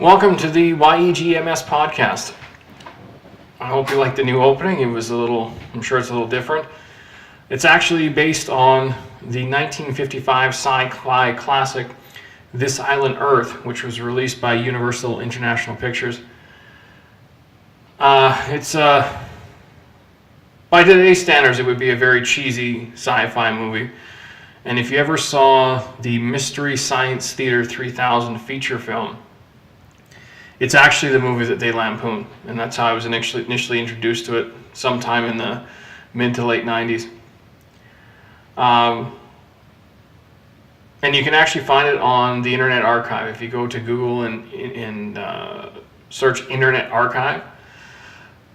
Welcome to the YEG MS podcast. I hope you like the new opening. I'm sure it's a little different. It's actually based on the 1955 sci-fi classic This Island Earth, which was released by Universal International Pictures. It's by today's standards, it would be a very cheesy sci-fi movie. And if you ever saw the Mystery Science Theater 3000 feature film, it's actually the movie that they lampoon, and that's how I was initially introduced to it sometime in the mid to late 90s. And you can actually find it on the Internet Archive. If you go to Google and search Internet Archive,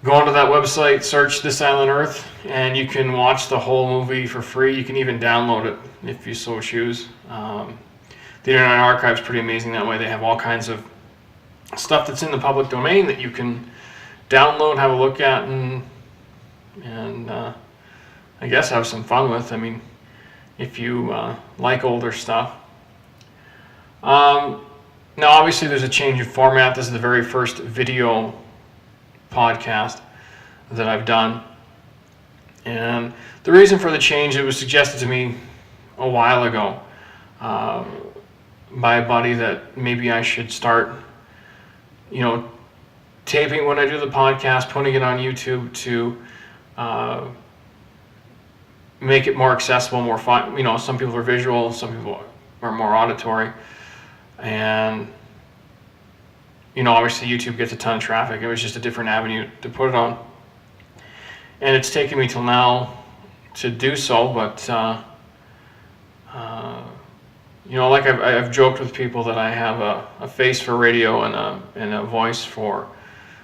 go onto that website, search This Island Earth, and you can watch the whole movie for free. You can even download it if you so choose. The Internet Archive is pretty amazing that way. They have all kinds of stuff that's in the public domain that you can download, have a look at, and I guess have some fun with. I mean, if you like older stuff. Now, obviously, there's a change in format. This is the very first video podcast that I've done, and the reason for the change, it was suggested to me a while ago by a buddy that maybe I should start taping when I do the podcast, putting it on YouTube to make it more accessible, more fun. Some people are visual, some people are more auditory, and obviously YouTube gets a ton of traffic. It was just a different avenue to put it on, and it's taken me till now to do so. But like I've joked with people that I have a face for radio and a voice for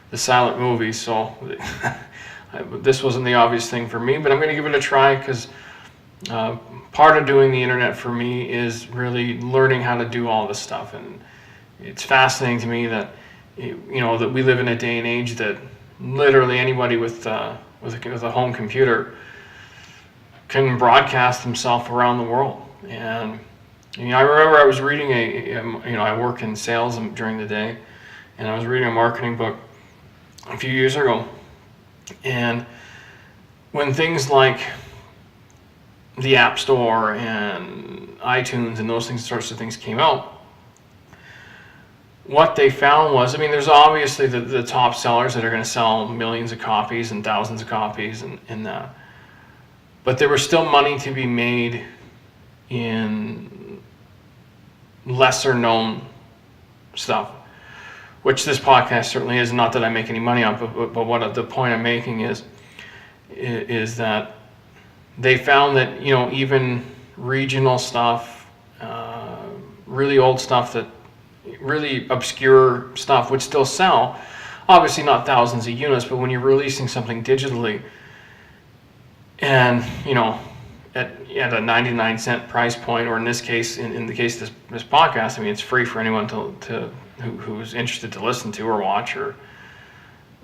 the silent movies. So this wasn't the obvious thing for me, but I'm going to give it a try because part of doing the internet for me is really learning how to do all this stuff, and it's fascinating to me that that we live in a day and age that literally anybody with a home computer can broadcast himself around the world. And I remember I was reading I work in sales during the day, and I was reading a marketing book a few years ago. And when things like the App Store and iTunes and those sorts of things came out, what they found was, there's obviously the top sellers that are going to sell millions of copies and thousands of copies and that. But there was still money to be made in lesser known stuff, which this podcast certainly is. Not that I make any money on, but what the point I'm making is that they found that even regional stuff, really old stuff, that really obscure stuff would still sell. Obviously not thousands of units, but when you're releasing something digitally and at a 99 cent price point, or in this case, in the case of this podcast, it's free for anyone who's interested to listen to or watch, or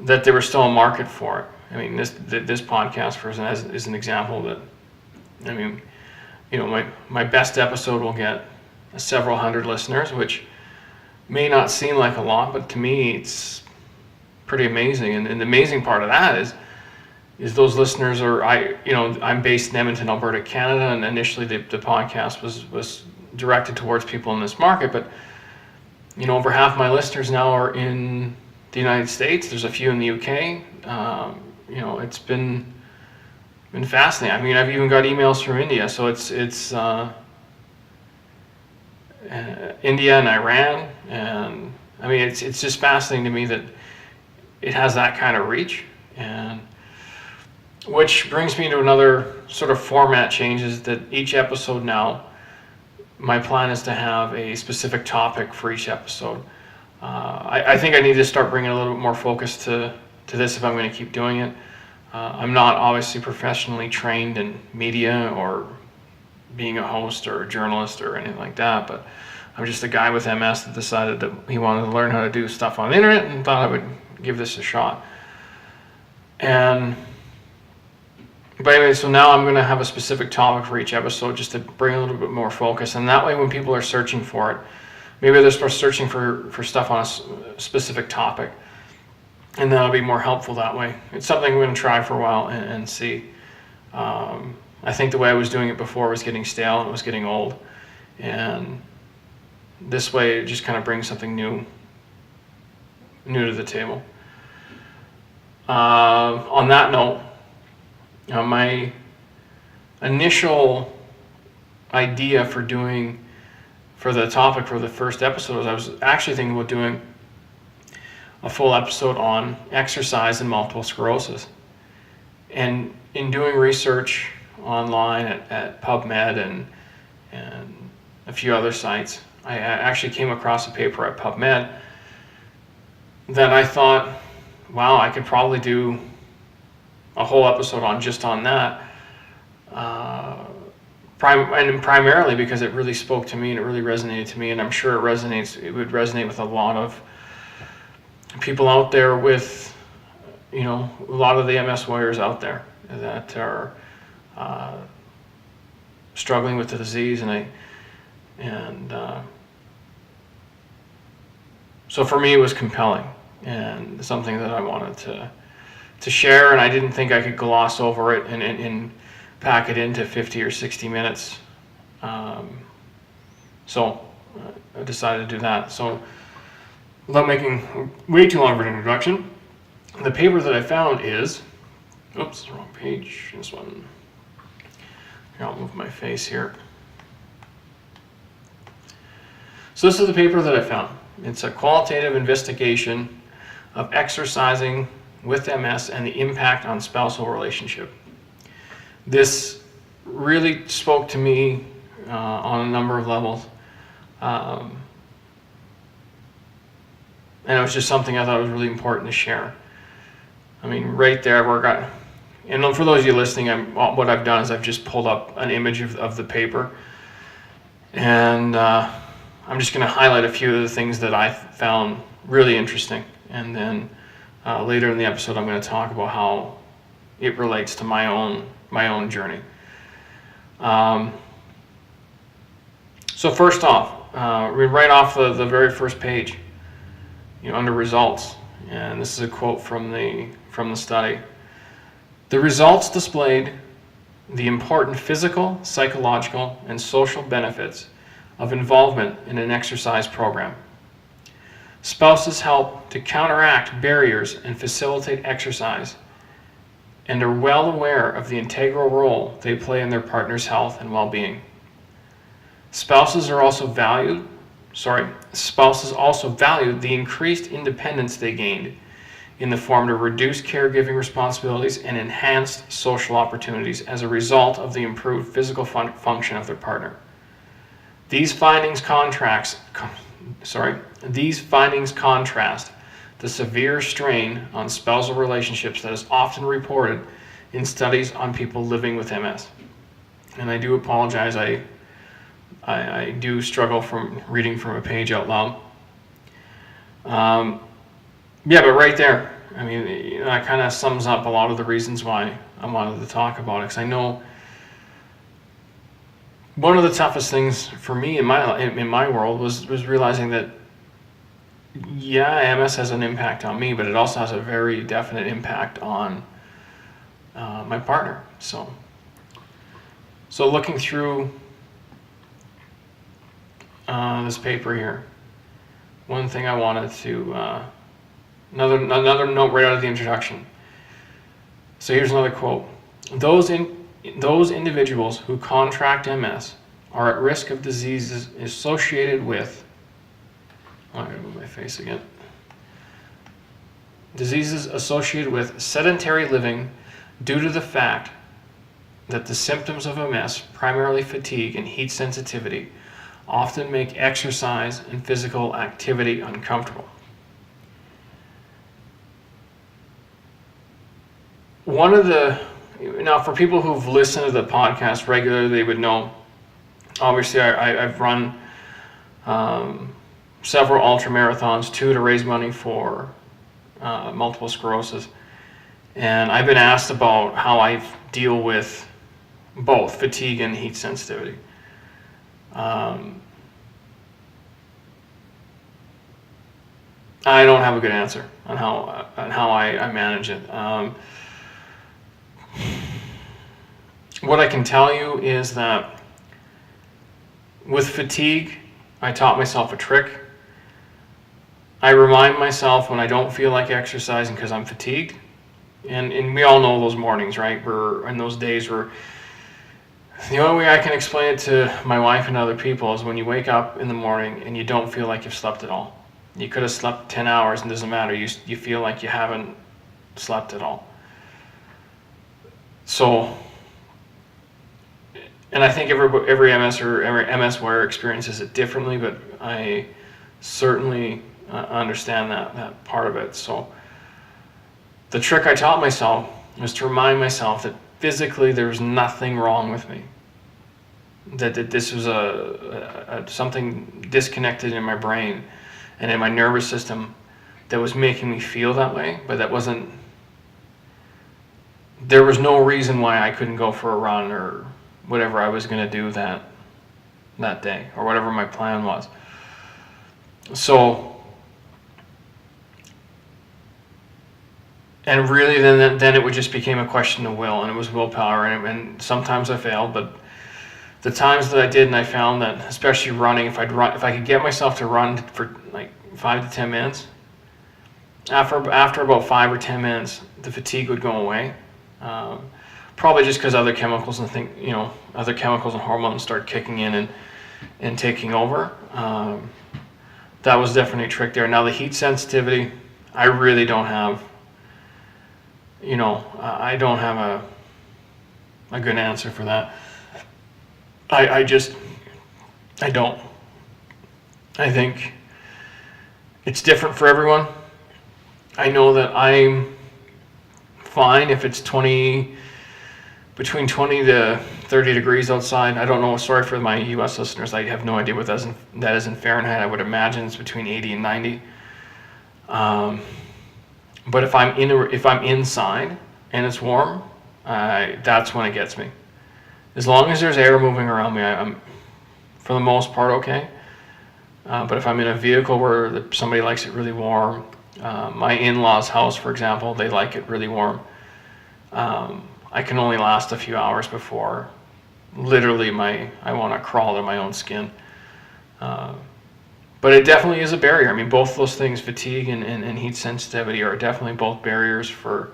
that there was still a market for it. This podcast is an example that, my best episode will get several hundred listeners, which may not seem like a lot, but to me it's pretty amazing. And the amazing part of that is those listeners are, I'm based in Edmonton, Alberta, Canada, and initially the podcast was directed towards people in this market, but over half my listeners now are in the United States. There's a few in the UK. It's been fascinating. I've even got emails from India, so it's India and Iran, and it's just fascinating to me that it has that kind of reach. And which brings me to another sort of format change, is that each episode now, my plan is to have a specific topic for each episode. I think I need to start bringing a little bit more focus to this if I'm going to keep doing it. I'm not obviously professionally trained in media or being a host or a journalist or anything like that, but I'm just a guy with MS that decided that he wanted to learn how to do stuff on the internet and thought I would give this a shot. But anyway, so now I'm going to have a specific topic for each episode just to bring a little bit more focus, and that way when people are searching for it, maybe they're searching for stuff on a specific topic, and that'll be more helpful that way. It's something I'm going to try for a while and see. I think the way I was doing it before was getting stale and it was getting old, and this way it just kind of brings something new to the table. On that note, my initial idea for the topic for the first episode was I was actually thinking about doing a full episode on exercise and multiple sclerosis. And in doing research online at PubMed and a few other sites, I actually came across a paper at PubMed that I thought, wow, I could probably do a whole episode on that. Primarily because it really spoke to me and it really resonated to me, and I'm sure it would resonate with a lot of people out there with, a lot of the MS warriors out there that are struggling with the disease, so for me it was compelling and something that I wanted to share, and I didn't think I could gloss over it and pack it into 50 or 60 minutes. So I decided to do that. So without making way too long of an introduction, the paper that I found is, oops, wrong page, this one. Here, I'll move my face here. So this is the paper that I found. It's a qualitative investigation of exercising with MS and the impact on spousal relationship. This really spoke to me on a number of levels. And it was just something I thought was really important to share. I mean, right there, and for those of you listening, what I've done is I've just pulled up an image of the paper, and I'm just going to highlight a few of the things that I found really interesting, and then later in the episode, I'm going to talk about how it relates to my own journey. So first off, right off the very first page, under results, and this is a quote from the study. The results displayed the important physical, psychological, and social benefits of involvement in an exercise program. Spouses help to counteract barriers and facilitate exercise, and are well aware of the integral role they play in their partner's health and well-being. Spouses also value the increased independence they gained in the form of reduced caregiving responsibilities and enhanced social opportunities as a result of the improved physical function of their partner. These findings contrast the severe strain on spousal relationships that is often reported in studies on people living with MS. And I do apologize, I do struggle from reading from a page out loud. But right there, I mean, that kind of sums up a lot of the reasons why I wanted to talk about it, because I know one of the toughest things for me in my world was realizing that, yeah, MS has an impact on me, but it also has a very definite impact on my partner. So looking through this paper here, one thing I wanted to another note right out of the introduction. So here's another quote. Those individuals who contract MS are at risk of diseases associated with, I'm going to move my face again. Diseases associated with sedentary living due to the fact that the symptoms of MS, primarily fatigue and heat sensitivity, often make exercise and physical activity uncomfortable. Now for people who've listened to the podcast regularly, they would know, obviously I've run several ultra marathons, 2 to raise money for multiple sclerosis. And I've been asked about how I deal with both fatigue and heat sensitivity. I don't have a good answer on how I manage it. What I can tell you is that with fatigue, I taught myself a trick. I remind myself when I don't feel like exercising because I'm fatigued. And we all know those mornings, right? And those days where the only way I can explain it to my wife and other people is when you wake up in the morning and you don't feel like you've slept at all. You could have slept 10 hours and it doesn't matter. You feel like you haven't slept at all. So, and I think every MS or every MS wearer experiences it differently, but I certainly understand that part of it. So the trick I taught myself was to remind myself that physically there was nothing wrong with me. That this was something disconnected in my brain and in my nervous system that was making me feel that way, but there was no reason why I couldn't go for a run or whatever I was going to do that day, or whatever my plan was. So, and really then it would just became a question of will, and it was willpower, and sometimes I failed, but the times that I did, and I found that, especially running, if I could get myself to run for like 5 to 10 minutes, after about 5 or 10 minutes, the fatigue would go away. Probably just because other chemicals and hormones start kicking in and taking over. That was definitely a trick there. Now the heat sensitivity, I really don't have. I don't have a good answer for that. I don't. I think it's different for everyone. I know that I'm fine if it's between 20 to 30 degrees outside. I don't know. Sorry for my U.S. listeners. I have no idea what that is in Fahrenheit. I would imagine it's between 80 and 90. But if I'm inside and it's warm, that's when it gets me. As long as there's air moving around me, I'm for the most part okay. But if I'm in a vehicle where somebody likes it really warm, my in-laws' house, for example, they like it really warm. I can only last a few hours before literally I want to crawl to my own skin. But it definitely is a barrier. I mean, both those things, fatigue and heat sensitivity, are definitely both barriers for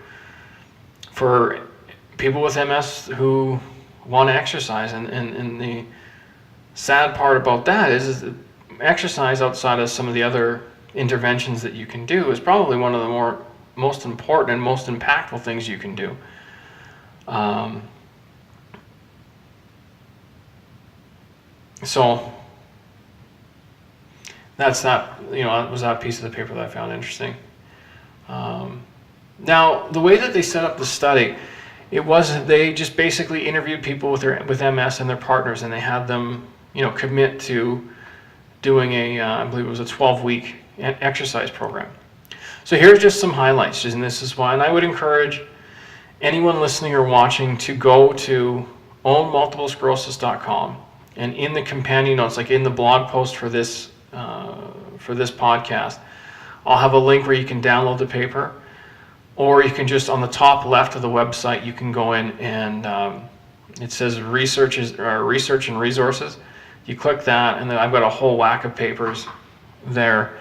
people with MS who want to exercise. And the sad part about that is that exercise, outside of some of the other interventions that you can do, is probably one of the most important and most impactful things you can do. So that's that. That was that piece of the paper that I found interesting. Now, the way that they set up the study, they just basically interviewed people with MS and their partners, and they had them, commit to doing I believe it was a 12-week exercise program. So here's just some highlights, and this is why. And I would encourage anyone listening or watching to go to ownmultiplesclerosis.com, and in the companion notes, like in the blog post for this podcast, I'll have a link where you can download the paper, or you can just, on the top left of the website, you can go in and it says research and resources. You click that, and then I've got a whole whack of papers there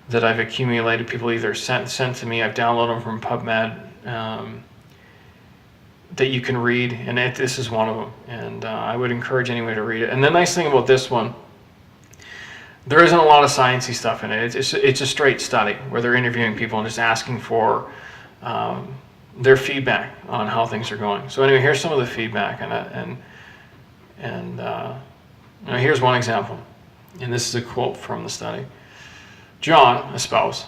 that I've accumulated. People either sent to me, I've downloaded them from PubMed, that you can read, and this is one of them. And I would encourage anyone to read it. And the nice thing about this one, there isn't a lot of sciencey stuff in it. It's a straight study where they're interviewing people and just asking for their feedback on how things are going. So anyway, here's some of the feedback, and here's one example, and this is a quote from the study. John, a spouse,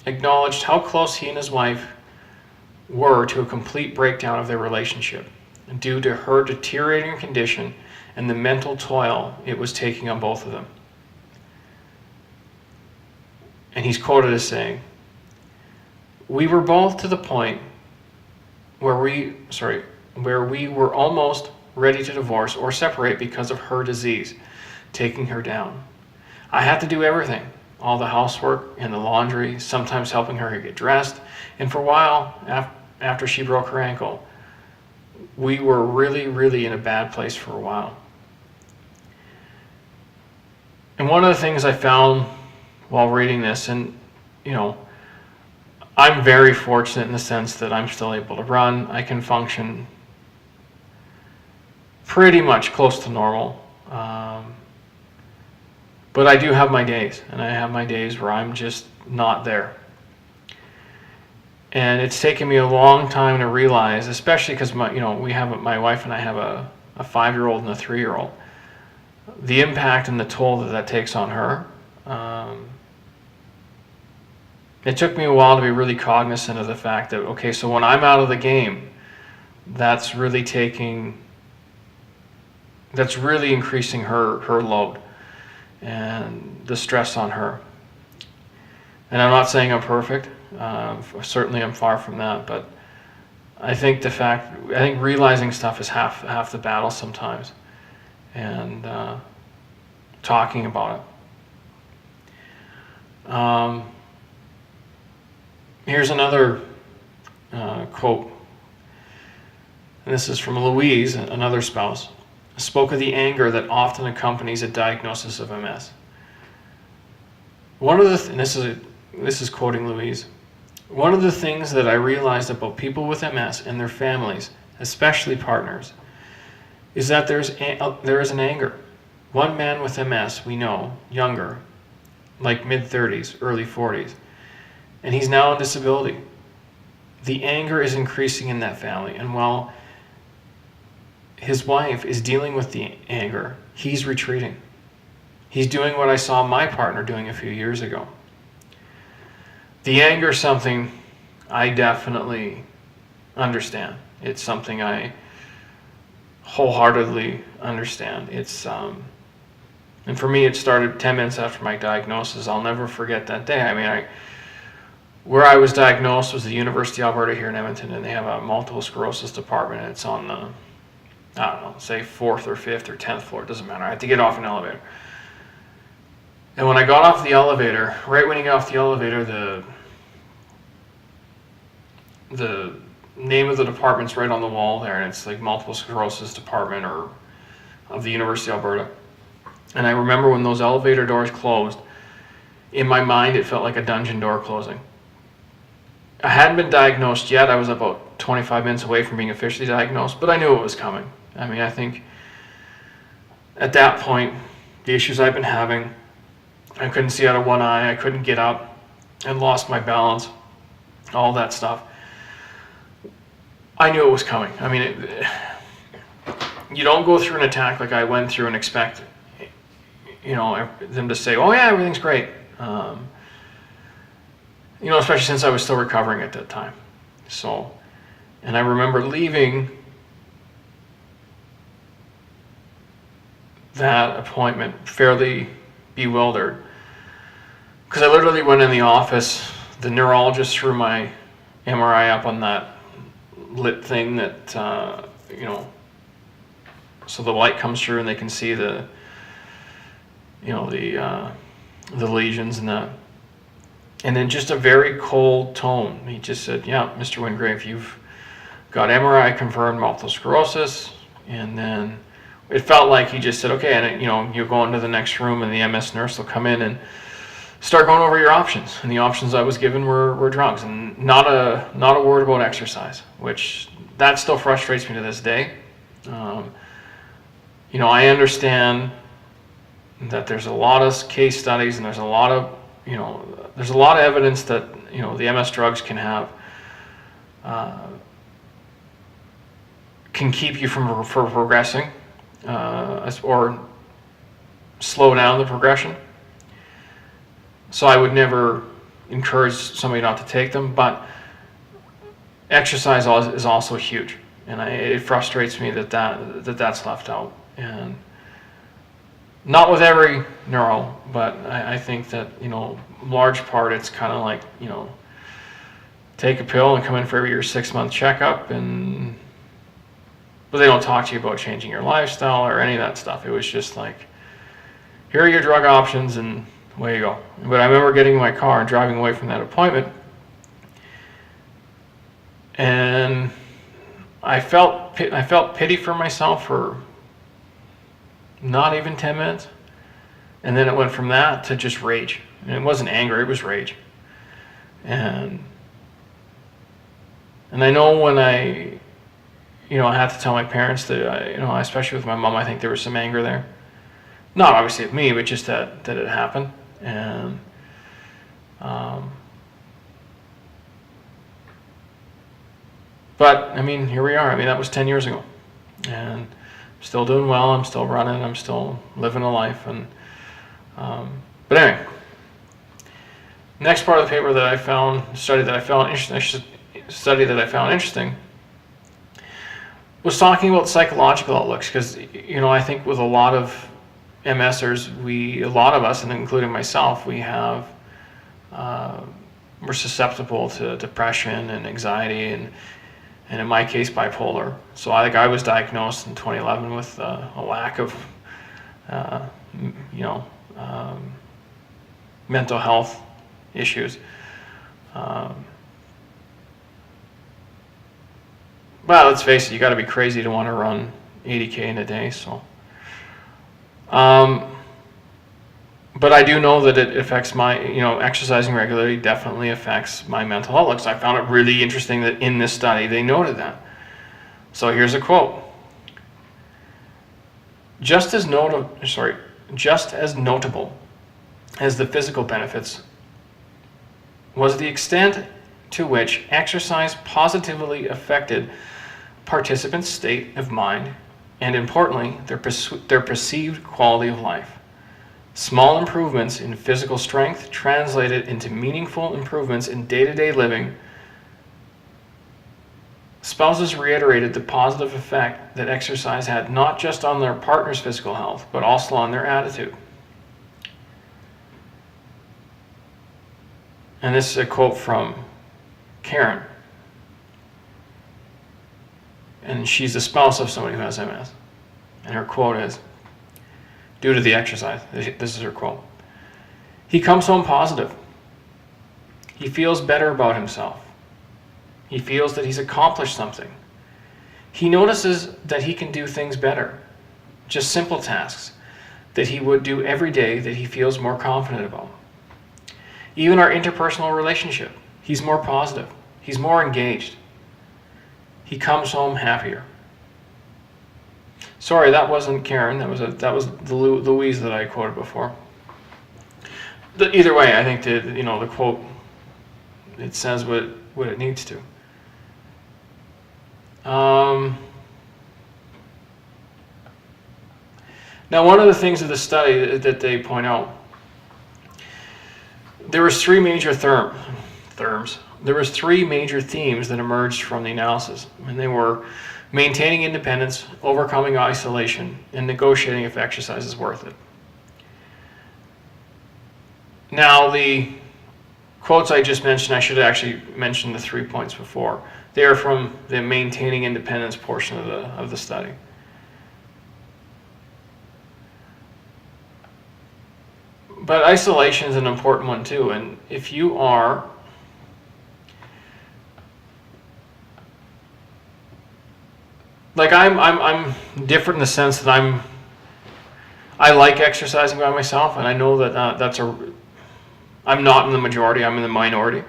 acknowledged how close he and his wife were to a complete breakdown of their relationship due to her deteriorating condition and the mental toll it was taking on both of them. And he's quoted as saying, "We were both to the point where we were almost ready to divorce or separate because of her disease taking her down. I had to do everything, all the housework and the laundry, sometimes helping her get dressed. And for a while, after she broke her ankle, we were really, really in a bad place for a while. And one of the things I found while reading this, and I'm very fortunate in the sense that I'm still able to run. I can function pretty much close to normal. But I do have my days, and I have my days where I'm just not there. And it's taken me a long time to realize, especially because my wife and I have a 5-year-old and a 3-year-old, the impact and the toll that takes on her. It took me a while to be really cognizant of the fact that, okay, so when I'm out of the game, that's really increasing her load and the stress on her. And I'm not saying I'm perfect. Certainly I'm far from that, but I think realizing stuff is half the battle sometimes, and talking about it. Here's another quote, and this is from Louise, another spouse. Spoke of the anger that often accompanies a diagnosis of MS. This is quoting Louise. One of the things that I realized about people with MS and their families, especially partners, is that there is an anger. One man with MS we know, younger, like mid-30s, early 40s, and he's now on disability. The anger is increasing in that family, and while his wife is dealing with the anger, he's retreating. He's doing what I saw my partner doing a few years ago. The anger is something I definitely understand. It's something I wholeheartedly understand. And for me, it started 10 minutes after my diagnosis. I'll never forget that day. Where I was diagnosed was the University of Alberta here in Edmonton, and they have a multiple sclerosis department, and it's on the, say 4th or 5th or 10th floor, it doesn't matter. I had to get off an elevator. And when I got off the elevator, right when you get off the elevator, the name of the department's right on the wall there, and it's like multiple sclerosis department of the University of Alberta. And I remember when those elevator doors closed, in my mind it felt like a dungeon door closing. I hadn't been diagnosed yet. I was about 25 minutes away from being officially diagnosed, but I knew it was coming. I think at that point, the issues I've been having, I couldn't see out of one eye, I couldn't get up, I lost my balance, all that stuff. I knew it was coming. You don't go through an attack like I went through and expect, them to say, oh yeah, everything's great. Especially since I was still recovering at that time. And I remember leaving that appointment fairly bewildered, because I literally went in the office, the neurologist threw my MRI up on that lit thing that, so the light comes through and they can see the lesions and that. And then just a very cold tone. He just said, yeah, Mr. Wingrave, you've got MRI confirmed multiple sclerosis. And then it felt like he just said, okay, and you go into the next room and the MS nurse will come in and start going over your options. And the options I was given were drugs, and not a word about exercise, which that still frustrates me to this day. I understand that there's a lot of case studies and there's a lot of evidence that the MS drugs can keep you from progressing or slow down the progression. So I would never encourage somebody not to take them, but exercise is also huge, and it frustrates me that's left out. And not with every neuro, but I think that large part it's kind of like take a pill and come in for every year 6-month checkup, but they don't talk to you about changing your lifestyle or any of that stuff. It was just like, here are your drug options, and away you go. But I remember getting in my car and driving away from that appointment, and I felt pity for myself for not even 10 minutes. And then it went from that to just rage. And it wasn't anger, it was rage. And I know when I had to tell my parents that, especially with my mom, I think there was some anger there. Not obviously at me, but just that it happened. And but I mean, here we are. I mean, that was 10 years ago, and I'm still doing well. I'm still running. I'm still living a life. And but anyway, next part of the paper that I found, study that I found interesting, was talking about psychological outlooks, because I think with a lot of MSers, a lot of us, and including myself, we're susceptible to depression and anxiety, and in my case, bipolar. So I was diagnosed in 2011 with a lack of mental health issues. Well, let's face it, you got to be crazy to want to run 80K in a day. So, but I do know that it affects my, exercising regularly definitely affects my mental outlook. So I found it really interesting that in this study they noted that. So here's a quote. Just as notable as the physical benefits was the extent to which exercise positively affected participants' state of mind, and importantly, their perceived quality of life. Small improvements in physical strength translated into meaningful improvements in day-to-day living. Spouses reiterated the positive effect that exercise had not just on their partner's physical health, but also on their attitude. And this is a quote from Karen. And she's the spouse of somebody who has MS. And her quote is, due to the exercise, this is her quote: "He comes home positive. He feels better about himself. He feels that he's accomplished something. He notices that he can do things better, just simple tasks that he would do every day that he feels more confident about. Even our interpersonal relationship, he's more positive. He's more engaged. He comes home happier." Sorry, that wasn't Karen. That was the Louise that I quoted before. Either way, I think the quote, it says what it needs to. Now, one of the things of the study that they point out, there was three major There was three major themes that emerged from the analysis, and they were maintaining independence, overcoming isolation, and negotiating if exercise is worth it. Now, the quotes I just mentioned, I should have actually mentioned the 3 points before. They are from the maintaining independence portion of the study. But isolation is an important one too, and if you are like I'm different in the sense that I like exercising by myself, and I know that I'm not in the majority, I'm in the minority.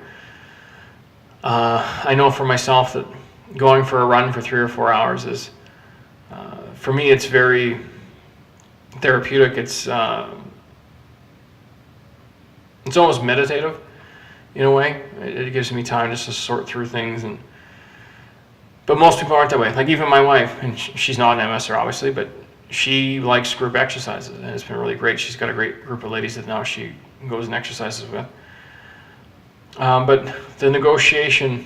I know for myself that going for a run for 3 or 4 hours is, for me, it's very therapeutic. It's almost meditative in a way. It gives me time just to sort through things, but most people aren't that way. Like even my wife, and she's not an MSer obviously, but she likes group exercises, and it's been really great. She's got a great group of ladies that now she goes and exercises with. But the negotiation,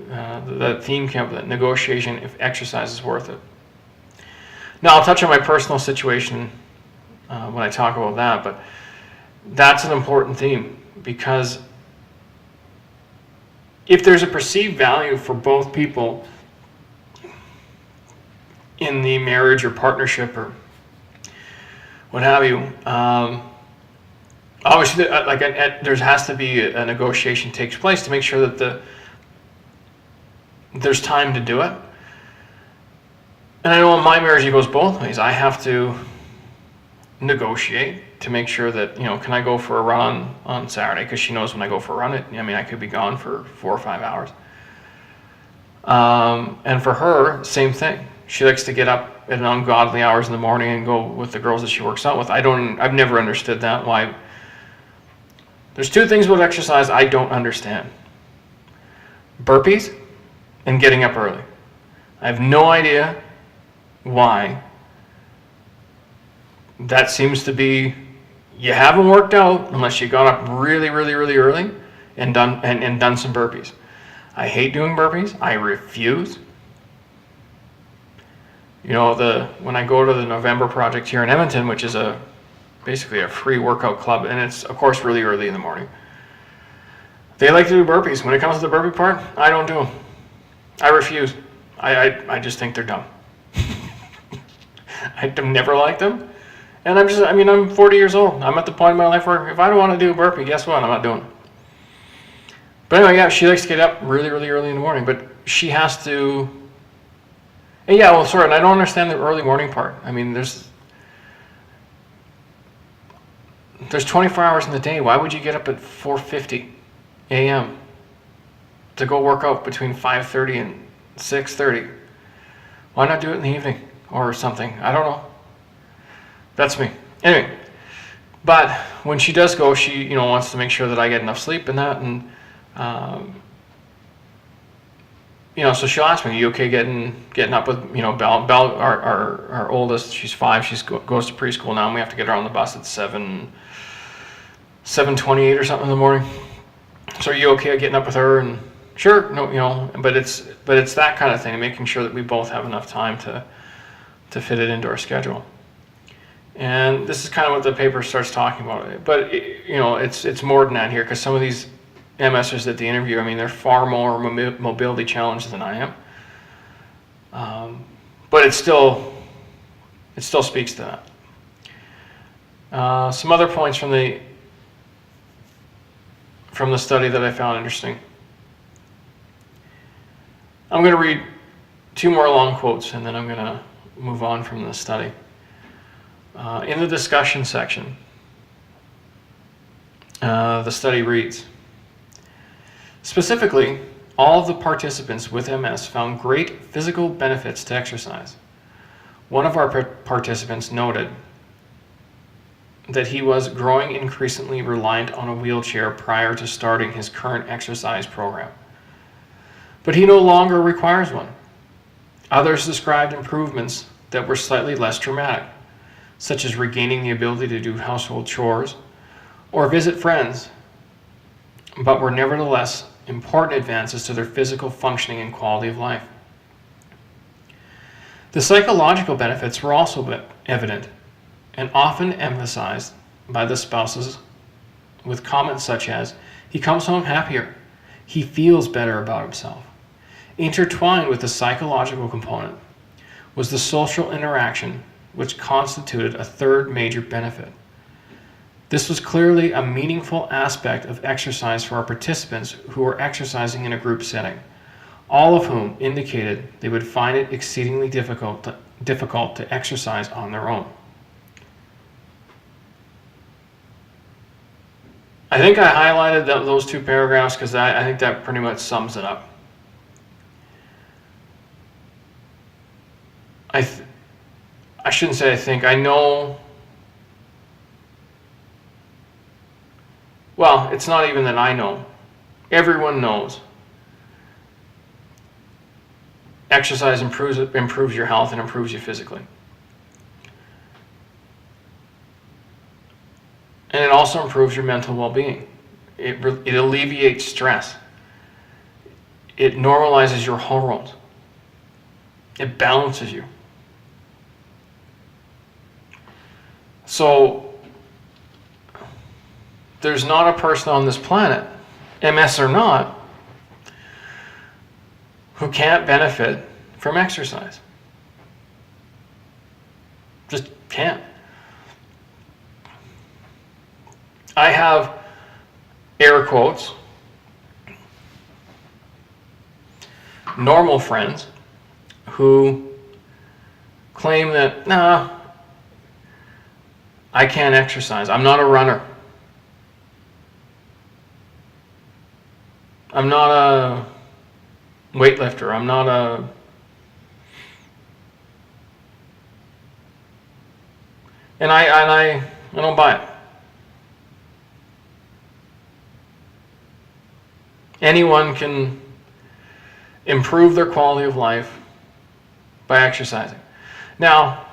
that theme came up, that negotiation if exercise is worth it. Now I'll touch on my personal situation when I talk about that, but that's an important theme, because if there's a perceived value for both people in the marriage or partnership or what have you, Obviously, there has to be a negotiation takes place to make sure that there's time to do it. And I know in my marriage it goes both ways. I have to negotiate to make sure that, can I go for a run on Saturday? Because she knows when I go for a run, I could be gone for 4 or 5 hours. And for her, same thing. She likes to get up at ungodly hours in the morning and go with the girls that she works out with. I've never understood that. Why? There's 2 things about exercise I don't understand: burpees and getting up early. I have no idea why. That seems to be, you haven't worked out unless you got up really, really, really early and done some burpees. I hate doing burpees. I refuse. When I go to the November project here in Edmonton, which is basically a free workout club, and it's of course really early in the morning, they like to do burpees. When it comes to the burpee part, I don't do them. I refuse. I just think they're dumb. I've never liked them. And I'm 40 years old. I'm at the point in my life where if I don't want to do a burpee, guess what? I'm not doing it. But anyway, yeah, she likes to get up really, really early in the morning, but she has to. And yeah, well, sorry, and I don't understand the early morning part. There's 24 hours in the day. Why would you get up at 4:50 a.m. to go work out between 5:30 and 6:30? Why not do it in the evening or something? I don't know. That's me. Anyway, but when she does go, she wants to make sure that I get enough sleep and that, and so she'll ask me, "Are you okay getting up with Belle, our oldest? She's 5. She goes to preschool now, and we have to get her on the bus at 7:28 or something in the morning. So are you okay getting up with her?" And sure, no, but it's that kind of thing, making sure that we both have enough time to fit it into our schedule. And this is kind of what the paper starts talking about. But it's more than that here, because some of these MSers that they interview, they're far more mobility challenged than I am. But it still speaks to that. Some other points from the study that I found interesting. I'm going to read 2 more long quotes, and then I'm going to move on from the study. In the discussion section, the study reads, specifically, all of the participants with MS found great physical benefits to exercise. One of our participants noted that he was growing increasingly reliant on a wheelchair prior to starting his current exercise program, but he no longer requires one. Others described improvements that were slightly less dramatic, such as regaining the ability to do household chores or visit friends, but were nevertheless important advances to their physical functioning and quality of life. The psychological benefits were also evident and often emphasized by the spouses, with comments such as, "He comes home happier, he feels better about himself." Intertwined with the psychological component was the social interaction, which constituted a third major benefit. This was clearly a meaningful aspect of exercise for our participants who were exercising in a group setting, all of whom indicated they would find it exceedingly difficult to exercise on their own. I think I highlighted those 2 paragraphs because I think that pretty much sums it up. I shouldn't say I think. I know. Well, it's not even that I know. Everyone knows. Exercise improves your health and improves you physically. And it also improves your mental well-being. It alleviates stress. It normalizes your hormones. It balances you. So there's not a person on this planet, MS or not, who can't benefit from exercise. Just can't. I have air quotes normal friends who claim that, nah, I can't exercise. I'm not a runner. I'm not a weightlifter. I'm not a... And I don't buy it. Anyone can improve their quality of life by exercising. Now,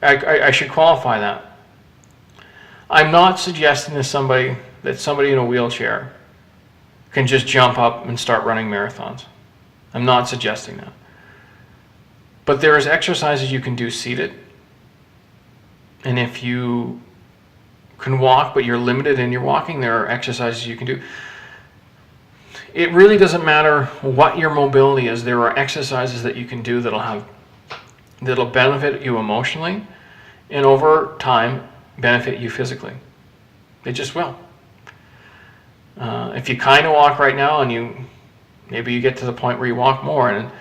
I should qualify that. I'm not suggesting to somebody that somebody in a wheelchair can just jump up and start running marathons. I'm not suggesting that. But there is exercises you can do seated. And if you can walk, but you're limited in your walking, there are exercises you can do. It really doesn't matter what your mobility is. There are exercises that you can do that'll benefit you emotionally, and over time benefit you physically. They just will. If you kind of walk right now, and maybe you get to the point where you walk more. And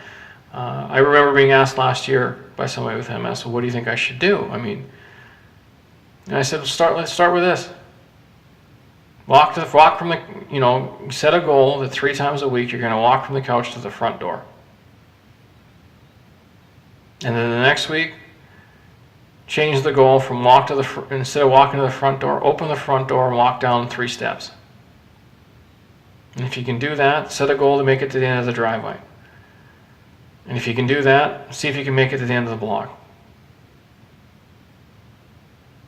I remember being asked last year by somebody with MS, well, what do you think I should do? And I said, let's start with this. Walk from the, set a goal that 3 times a week you're going to walk from the couch to the front door. And then the next week, change the goal from instead of walking to the front door, open the front door and walk down 3 steps. And if you can do that, set a goal to make it to the end of the driveway. And if you can do that, see if you can make it to the end of the block.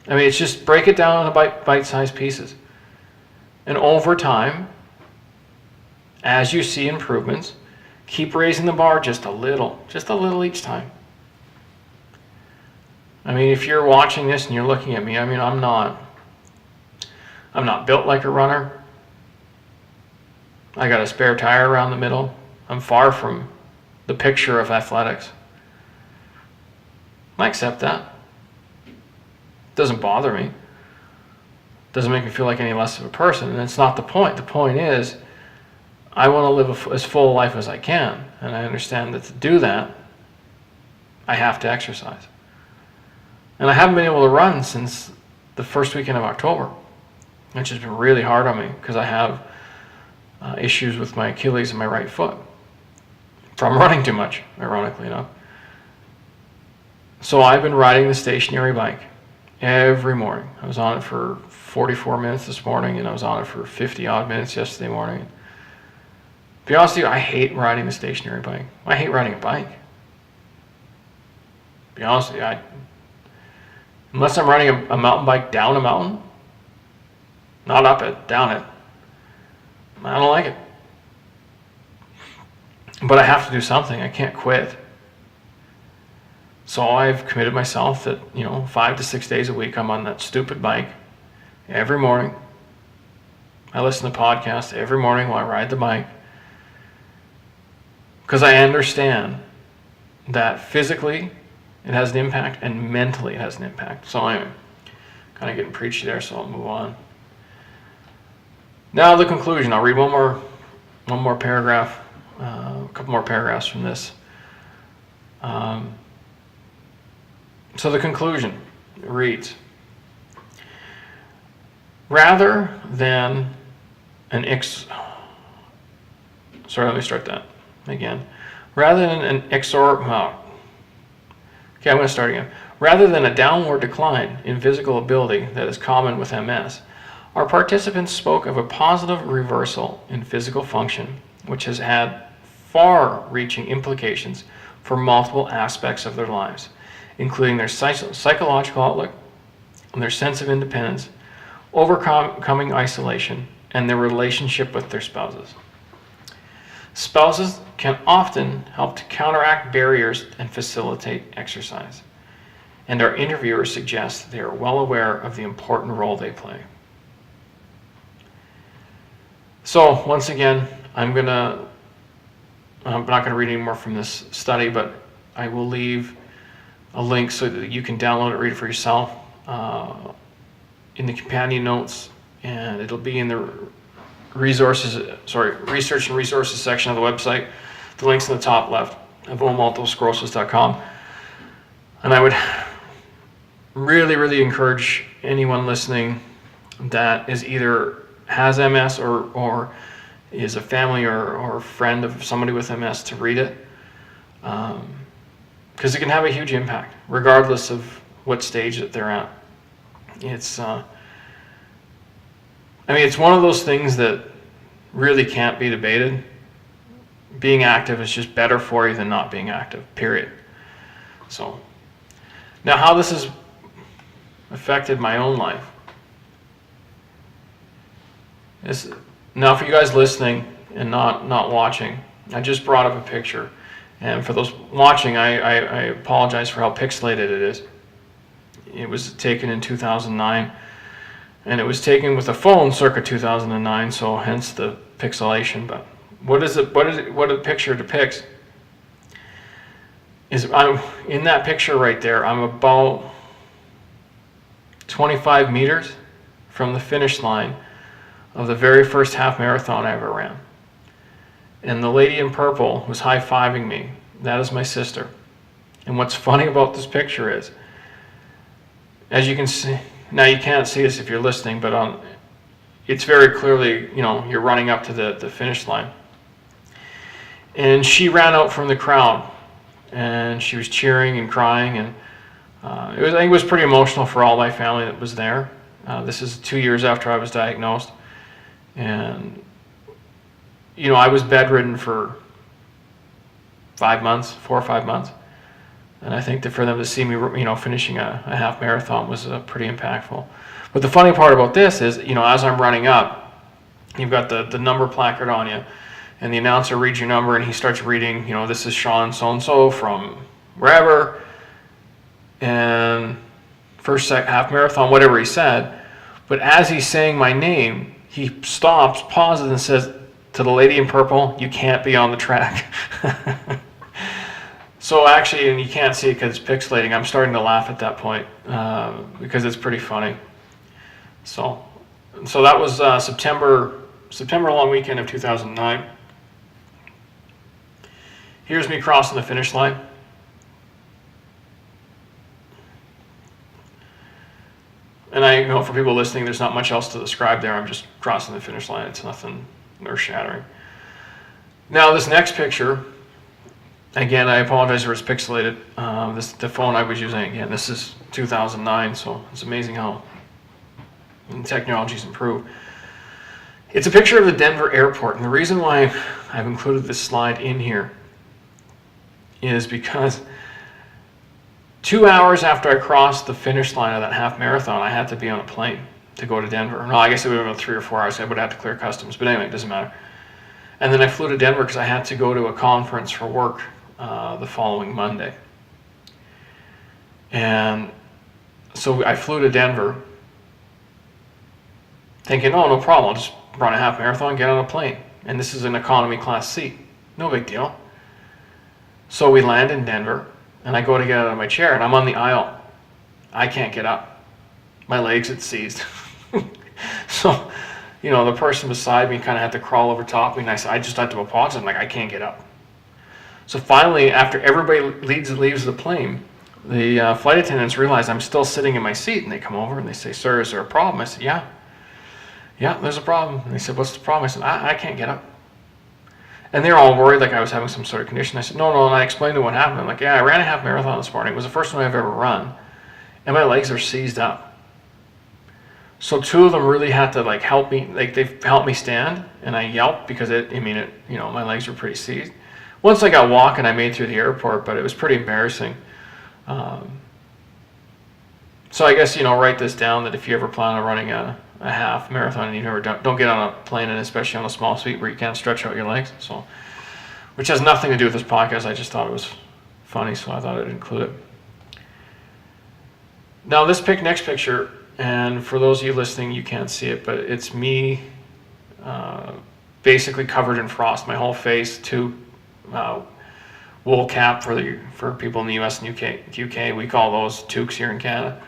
It's just break it down into bite-sized pieces. And over time, as you see improvements, keep raising the bar just a little each time. If you're watching this and you're looking at me, I'm not built like a runner. I got a spare tire around the middle. I'm far from the picture of athletics. I accept that. Doesn't bother me. Doesn't make me feel like any less of a person, and it's not the point. The point is, I want to live as full a life as I can, and I understand that to do that, I have to exercise. And I haven't been able to run since the first weekend of October, which has been really hard on me because I have issues with my Achilles and my right foot from running too much, ironically enough. So I've been riding the stationary bike every morning. I was on it for 44 minutes this morning, and I was on it for 50 odd minutes yesterday morning. To be honest with you, I hate riding the stationary bike. I hate riding a bike. To be honest with you, unless I'm riding a mountain bike down a mountain, not up it, down it, I don't like it. But I have to do something. I can't quit. So I've committed myself that, 5 to 6 days a week I'm on that stupid bike every morning. I listen to podcasts every morning while I ride the bike. Because I understand that physically it has an impact and mentally it has an impact. So I'm kind of getting preachy there, so I'll move on. Now the conclusion. I'll read one more paragraph, a couple more paragraphs from this. So the conclusion reads, rather than an Rather than a downward decline in physical ability that is common with MS, our participants spoke of a positive reversal in physical function, which has had far-reaching implications for multiple aspects of their lives, including their psychological outlook, their sense of independence, overcoming isolation, and their relationship with their spouses. Spouses can often help to counteract barriers and facilitate exercise, and our interviewers suggest they are well aware of the important role they play. So once again, I'm not going to read any more from this study, but I will leave a link so that you can download it, read it for yourself. In the companion notes and it'll be in the research and resources section of the website. The link's in the top left of multiplesclerosis.com. And I would really encourage anyone listening that is either has MS or is a family or friend of somebody with MS to read it, because it can have a huge impact regardless of what stage that they're at. It's it's one of those things that really can't be debated. Being active is just better for you than not being active, period. So now, how this has affected my own life is, now for you guys listening and not watching, I just brought up a picture, and for those watching, I apologize for how pixelated it is. It was taken in 2009, and it was taken with a phone circa 2009, so hence the pixelation. But what a picture depicts is, I'm in that picture right there, I'm about 25 meters from the finish line of the very first half marathon I ever ran. And the lady in purple was high-fiving me. That is my sister. And what's funny about this picture is, as you can see, now you can't see this if you're listening, but it's very clearly, you're running up to the finish line. And she ran out from the crowd, and she was cheering and crying, and I think it was pretty emotional for all my family that was there. This is 2 years after I was diagnosed, and I was bedridden for 4 or 5 months, and I think that for them to see me, finishing a half marathon was pretty impactful. But the funny part about this is, as I'm running up, you've got the number placard on you, and the announcer reads your number, and he starts reading, this is Sean so-and-so from wherever, and first half marathon, whatever he said. But as he's saying my name, he stops, pauses, and says to the lady in purple, "You can't be on the track." So actually, and you can't see it because it's pixelating, I'm starting to laugh at that point because it's pretty funny. So that was September long weekend of 2009. Here's me crossing the finish line. And for people listening, there's not much else to describe there. I'm just crossing the finish line. It's nothing earth-shattering. Now, this next picture, again, I apologize for it's pixelated. The phone I was using, again, this is 2009, so it's amazing how technology's improved. It's a picture of the Denver airport, and the reason why I've included this slide in here is because 2 hours after I crossed the finish line of that half marathon, I had to be on a plane to go to Denver. No, I guess it would have been 3 or 4 hours. I would have to clear customs. But anyway, it doesn't matter. And then I flew to Denver because I had to go to a conference for work the following Monday. And so I flew to Denver thinking, oh, no problem. I'll just run a half marathon, get on a plane. And this is an economy class seat. No big deal. So we land in Denver. And I go to get out of my chair, and I'm on the aisle. I can't get up. My legs had seized. So, the person beside me kind of had to crawl over top of me, and I just had to apologize. I'm like, I can't get up. So finally, after everybody leaves the plane, the flight attendants realize I'm still sitting in my seat, and they come over and they say, "Sir, is there a problem?" I said, Yeah, there's a problem. And they said, "What's the problem?" I said, I can't get up. And they're all worried like I was having some sort of condition. I said, no, and I explained to them what happened. I'm like, yeah, I ran a half marathon this morning. It was the first one I've ever run. And my legs are seized up. So 2 of them really had to help me. They helped me stand, and I yelped because my legs were pretty seized. Once I got walking, I made it through the airport, but it was pretty embarrassing. So I guess, write this down, that if you ever plan on running a half marathon and you've never done, don't get on a plane, and especially on a small seat where you can't stretch out your legs. So, which has nothing to do with this podcast. I just thought it was funny, so I thought I'd include it. Now this next picture, and for those of you listening, you can't see it, but it's me basically covered in frost. My whole face, wool cap for people in the US and UK. We call those toques here in Canada.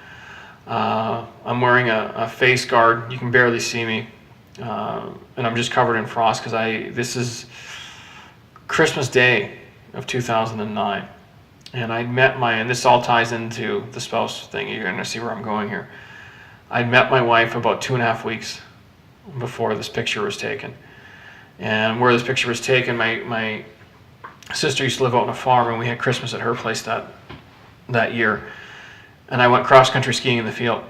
I'm wearing a face guard. You can barely see me. And I'm just covered in frost because this is Christmas Day of 2009. And and this all ties into the spouse thing. You're going to see where I'm going here. I'd met my wife about 2.5 weeks before this picture was taken. And where this picture was taken, my sister used to live out on a farm, and we had Christmas at her place that year. And I went cross-country skiing in the field.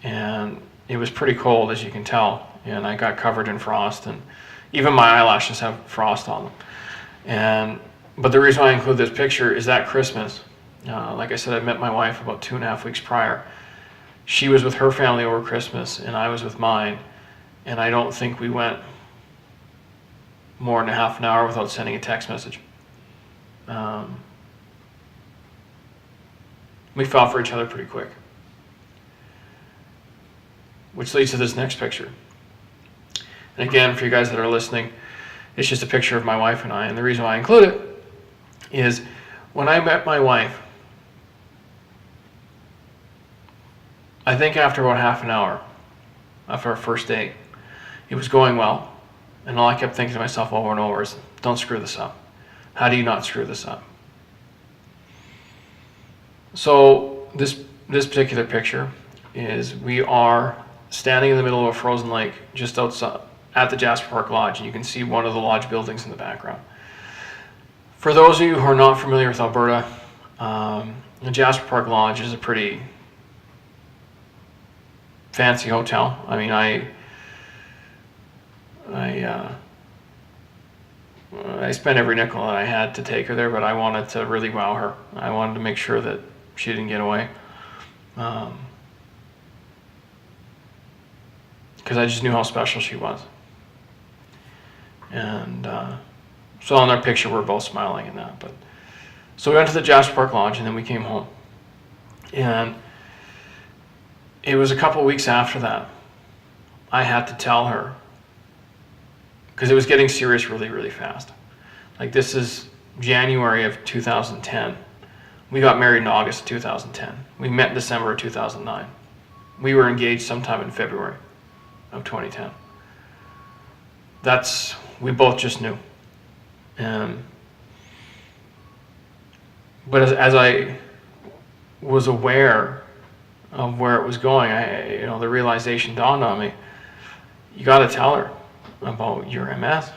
And it was pretty cold, as you can tell. And I got covered in frost, and even my eyelashes have frost on them. But the reason why I include this picture is that Christmas, like I said, I met my wife about 2.5 weeks prior. She was with her family over Christmas, and I was with mine. And I don't think we went more than a half an hour without sending a text message. We fell for each other pretty quick. Which leads to this next picture. And again, for you guys that are listening, it's just a picture of my wife and I. And the reason why I include it is when I met my wife, I think after about half an hour after our first date, it was going well. And all I kept thinking to myself over and over is, don't screw this up. How do you not screw this up? So this particular picture is we are standing in the middle of a frozen lake just outside at the Jasper Park Lodge, and you can see one of the lodge buildings in the background. For those of you who are not familiar with Alberta, the Jasper Park Lodge is a pretty fancy hotel. I mean, I spent every nickel that I had to take her there, but I wanted to really wow her. I wanted to make sure that she didn't get away. Because I just knew how special she was. And so on our picture, we're both smiling and that. So we went to the Jasper Park Lodge, and then we came home. And it was a couple weeks after that, I had to tell her, because it was getting serious really, really fast. Like, this is January of 2010. We got married in August of 2010. We met in December of 2009. We were engaged sometime in February of 2010. We both just knew. But as I was aware of where it was going, the realization dawned on me, you got to tell her about your MS.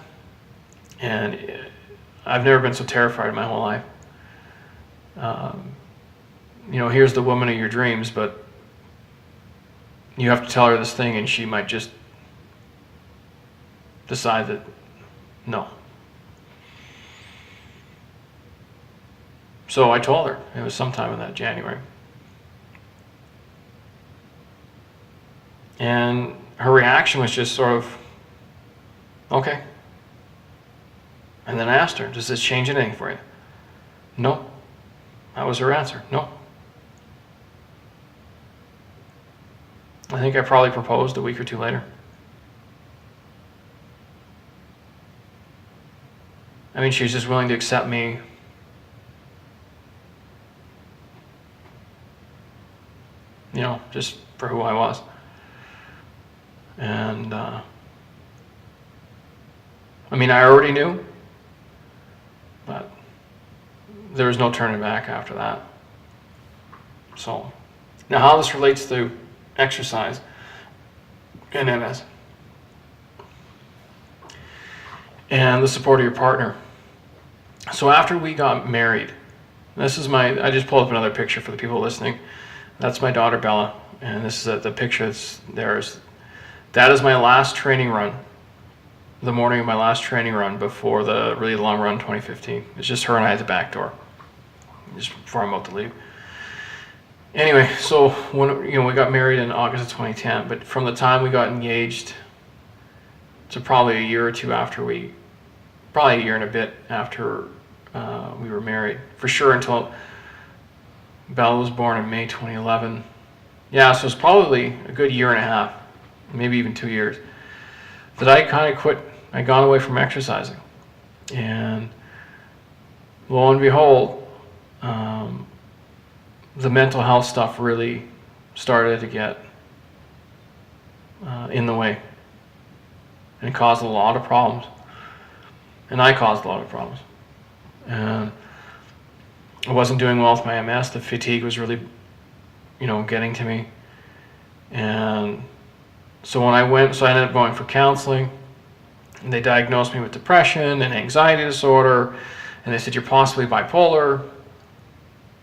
And I've never been so terrified in my whole life. Here's the woman of your dreams, but you have to tell her this thing, and she might just decide that no. So I told her. It was sometime in that January. And her reaction was just sort of, okay. And then I asked her, does this change anything for you? No. That was her answer. No. I think I probably proposed a week or two later. I mean, she was just willing to accept me just for who I was. And I already knew, but there was no turning back after that. So now how this relates to exercise and MS and the support of your partner. So after we got married, I just pulled up another picture for the people listening. That's my daughter Bella, and this is the picture that's there. That is my last training run, the morning of my last training run before the really long run 2015. It's just her and I at the back door, just before I'm about to leave. Anyway, so when we got married in August of 2010, but from the time we got engaged to probably a year or two after probably a year and a bit after we were married, for sure, until Bella was born in May 2011. Yeah, so it's probably a good year and a half, maybe even 2 years, that I kind of quit. I'd gone away from exercising. And lo and behold, the mental health stuff really started to get in the way, and it caused a lot of problems. And I caused a lot of problems. And I wasn't doing well with my MS. The fatigue was really, getting to me. And so I ended up going for counseling, and they diagnosed me with depression and anxiety disorder, and they said, you're possibly bipolar,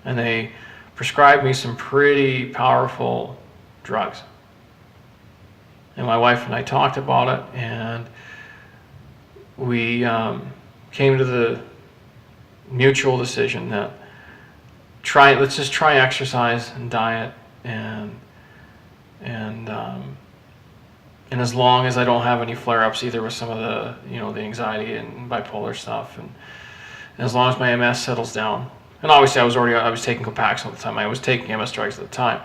and they prescribed me some pretty powerful drugs. And my wife and I talked about it, and we came to the mutual decision that let's just try exercise and diet, and as long as I don't have any flare-ups either with some of the the anxiety and bipolar stuff, and as long as my MS settles down, and obviously I was taking Copaxone at the time. I was taking MS drugs at the time,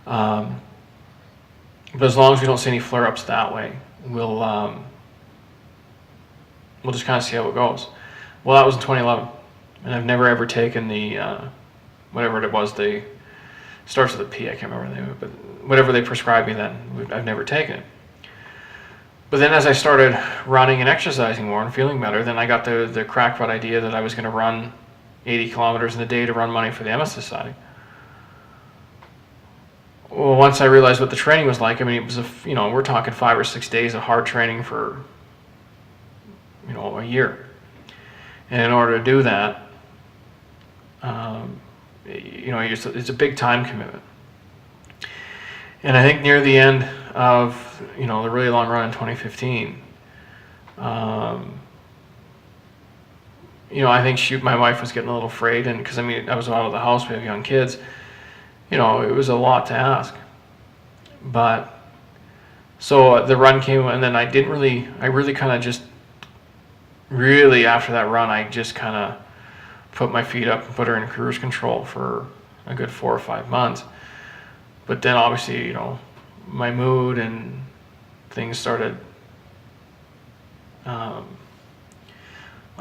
but as long as we don't see any flare-ups that way, we'll just kind of see how it goes. Well, that was in 2011, and I've never ever taken the whatever it was. They starts with a P. I can't remember the name of it, but whatever they prescribed me then, I've never taken it. But then as I started running and exercising more and feeling better, then I got the crackpot idea that I was going to run 80 kilometers in a day to run money for the MS Society. Well, once I realized what the training was like, I mean, it was we're talking 5 or 6 days of hard training for a year. And in order to do that, it's a big time commitment. And I think near the end of the really long run in 2015, I think my wife was getting a little afraid, and because I was out of the house, we have young kids, it was a lot to ask. But so the run came, and then after that run, I just kind of put my feet up and put her in cruise control for a good 4 or 5 months. But then obviously, my mood and things started, I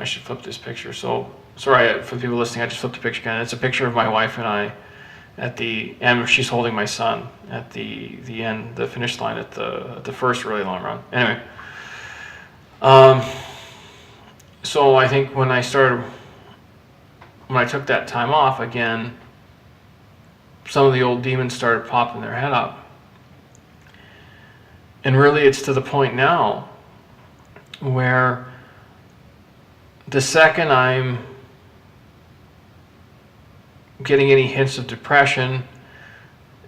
should flip this picture. So, sorry for the people listening, I just flipped the picture again. It's a picture of my wife and I at the end. She's holding my son at the end, the finish line at the first really long run. Anyway, so I think when I took that time off again, some of the old demons started popping their head up. And really it's to the point now where the second I'm getting any hints of depression,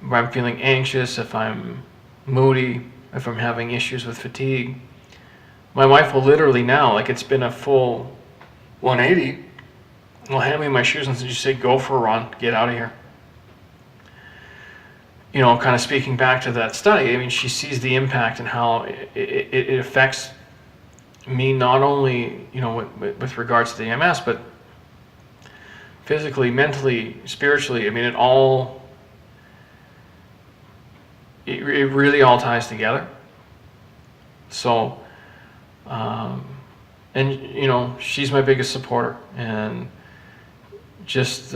if I'm feeling anxious, if I'm moody, if I'm having issues with fatigue, my wife will literally now, like it's been a full 180, will hand me my shoes and just say, go for a run, get out of here. Kind of speaking back to that study, she sees the impact and how it affects me, not only, with regards to the MS, but physically, mentally, spiritually. It really all ties together. So, and she's my biggest supporter, and just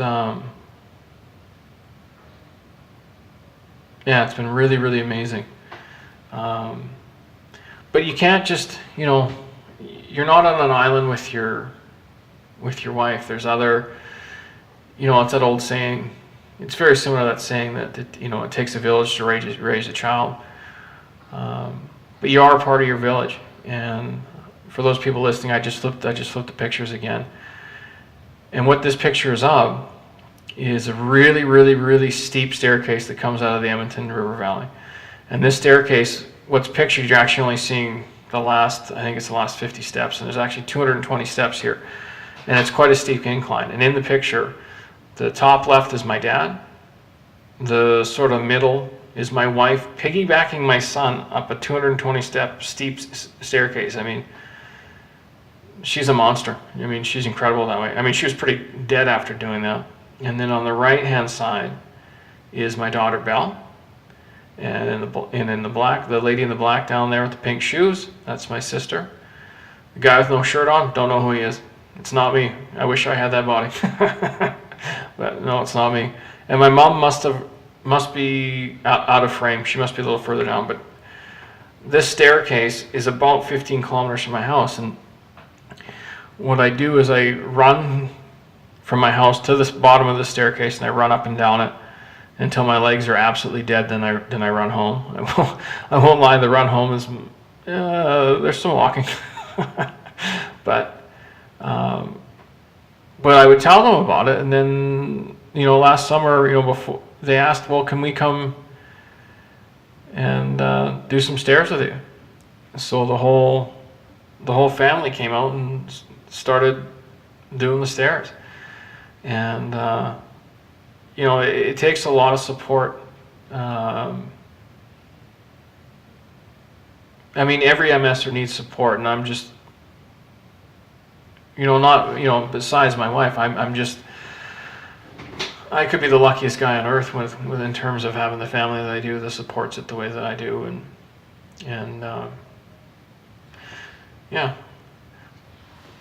it's been really, really amazing. But you can't just, you're not on an island with your wife. There's other, it's that old saying. It's very similar to that saying that it takes a village to raise a child. But you are a part of your village. And for those people listening, I just flipped the pictures again. And what this picture is of is a really, really, really steep staircase that comes out of the Edmonton River Valley. And this staircase, what's pictured, you're actually only seeing the last 50 steps, and there's actually 220 steps here. And it's quite a steep incline. And in the picture, the top left is my dad. The sort of middle is my wife piggybacking my son up a 220-step steep staircase. She's a monster. She's incredible that way. She was pretty dead after doing that. And then on the right-hand side is my daughter Belle, and in the black, the lady in the black down there with the pink shoes, that's my sister. The guy with no shirt on, don't know who he is. It's not me. I wish I had that body, but no, it's not me. And my mom must have must be out of frame. She must be a little further down, but this staircase is about 15 kilometers from my house, and what I do is I run from my house to the bottom of the staircase, and I run up and down it until my legs are absolutely dead. Then I run home. I won't lie, the run home is there's some walking, but I would tell them about it, and then last summer, before they asked, well, can we come and do some stairs with you? So the whole family came out and started doing the stairs, and it takes a lot of support. I mean, every MSer needs support, and I'm just, besides my wife, I could be the luckiest guy on earth with in terms of having the family that I do that supports it the way that I do, and yeah.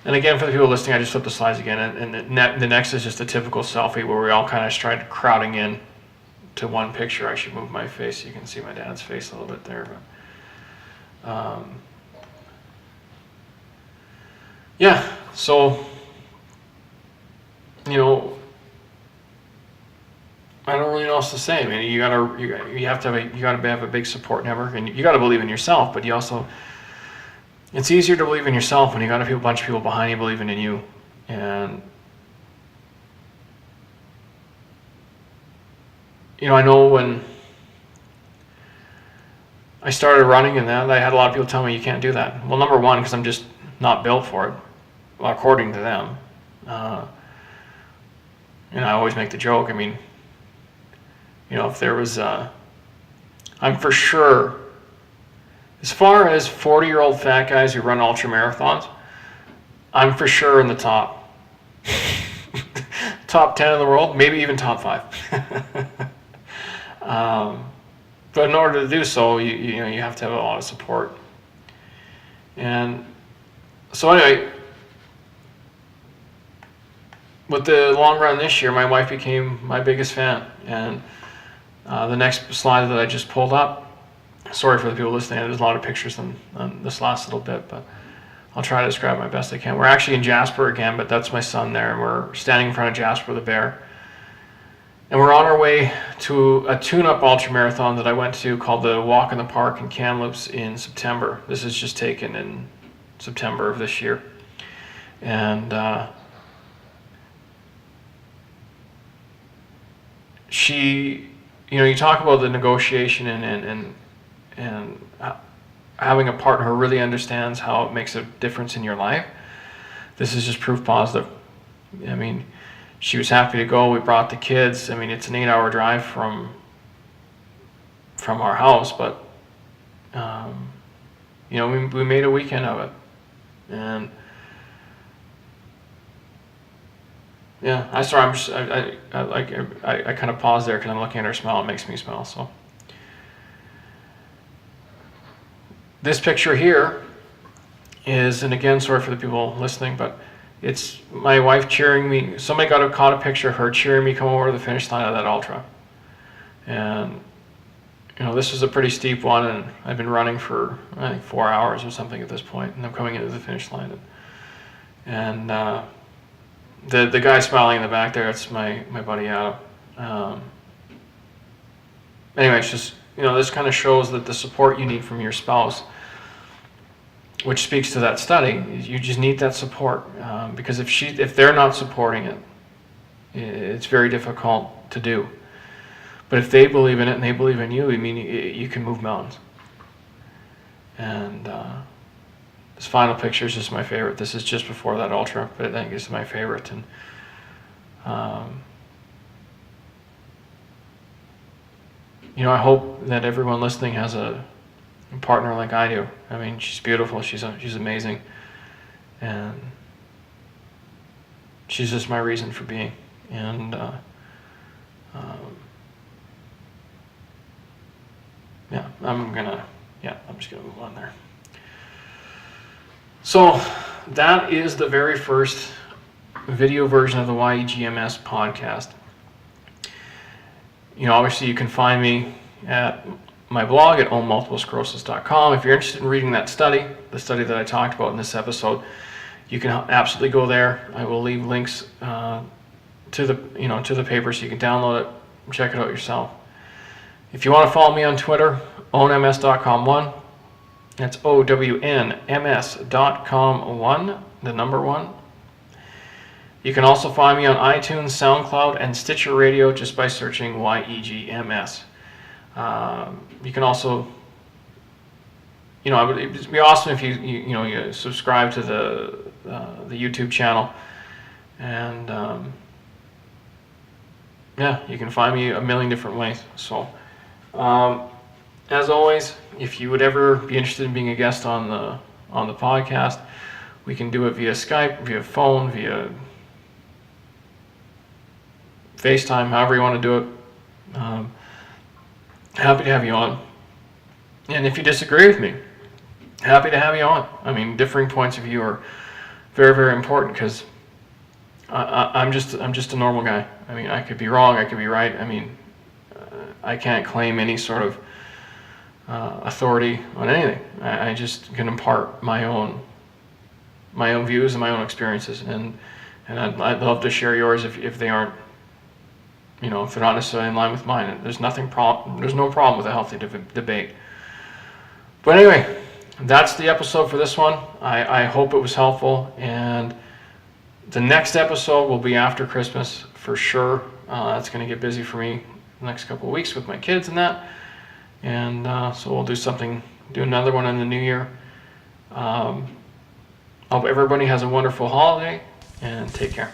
And again, for the people listening, I just flipped the slides again, and the next is just a typical selfie where we all kind of started crowding in to one picture. I should move my face so you can see my dad's face a little bit there. But, yeah, so, I don't really know what else to say. I mean, you have to have a big support network, and you got to believe in yourself. But you also, it's easier to believe in yourself when you got a bunch of people behind you believing in you. And I know when I started running and that, I had a lot of people tell me you can't do that. Well, number one, because I'm just not built for it, according to them. And I always make the joke. I mean, if there was, I'm for sure, as far as 40-year-old fat guys who run ultra marathons, I'm for sure in the top 10 in the world, maybe even top 5. But in order to do so, you have to have a lot of support. And so anyway, with the long run this year, my wife became my biggest fan. And the next slide that I just pulled up, sorry for the people listening, there's a lot of pictures on this last little bit, but I'll try to describe my best I can. We're actually in Jasper again, but that's my son there, and we're standing in front of Jasper the bear. And we're on our way to a tune-up ultramarathon that I went to called the Walk in the Park in Kamloops in September. This is just taken in September of this year. And she, you talk about the negotiation and having a partner who really understands how it makes a difference in your life. This is just proof positive. I mean, she was happy to go. We brought the kids. I mean, it's an 8-hour drive from our house, but we made a weekend of it. And yeah, I kind of paused there because I'm looking at her smile. It makes me smile. So this picture here is, and again, sorry for the people listening, but it's my wife cheering me. Somebody caught a picture of her cheering me come over to the finish line of that ultra. And this was a pretty steep one, and I've been running for I think 4 hours or something at this point, and I'm coming into the finish line. And the guy smiling in the back there, it's my buddy Adam. Anyway, it's just this kind of shows that the support you need from your spouse, which speaks to that study, you just need that support, because if they're not supporting it, it's very difficult to do. But if they believe in it and they believe in you, I mean, you can move mountains. And this final picture is just my favorite. This is just before that ultra, but I think it's my favorite. And I hope that everyone listening has a partner like I do. I mean, she's beautiful. She's amazing, and she's just my reason for being. And I'm just gonna move on there. So that is the very first video version of the YEG MS podcast. obviously you can find me at my blog at ownmultiplesclerosis.com. If you're interested in reading that study, the study that I talked about in this episode, you can absolutely go there. I will leave links to the paper so you can download it and check it out yourself. If you want to follow me on Twitter, ownms.com1. That's OWNMS.com1, the number 1. You can also find me on iTunes, SoundCloud, and Stitcher Radio just by searching YEG MS. You can also, it would be awesome if you subscribe to the YouTube channel, and you can find me a million different ways. So, as always, if you would ever be interested in being a guest on the podcast, we can do it via Skype, via phone, via FaceTime, however you want to do it. Happy to have you on. And if you disagree with me, happy to have you on. I mean, differing points of view are very, very important, because I'm just a normal guy. I mean, I could be wrong, I could be right. I mean, I can't claim any sort of authority on anything. I just can impart my own views and my own experiences, and I'd love to share yours if they aren't, if they're not necessarily in line with mine. There's no problem with a healthy debate. But anyway, that's the episode for this one. I hope it was helpful, and the next episode will be after Christmas for sure. It's going to get busy for me the next couple of weeks with my kids and that, and so we'll do another one in the new year. Hope everybody has a wonderful holiday, and take care.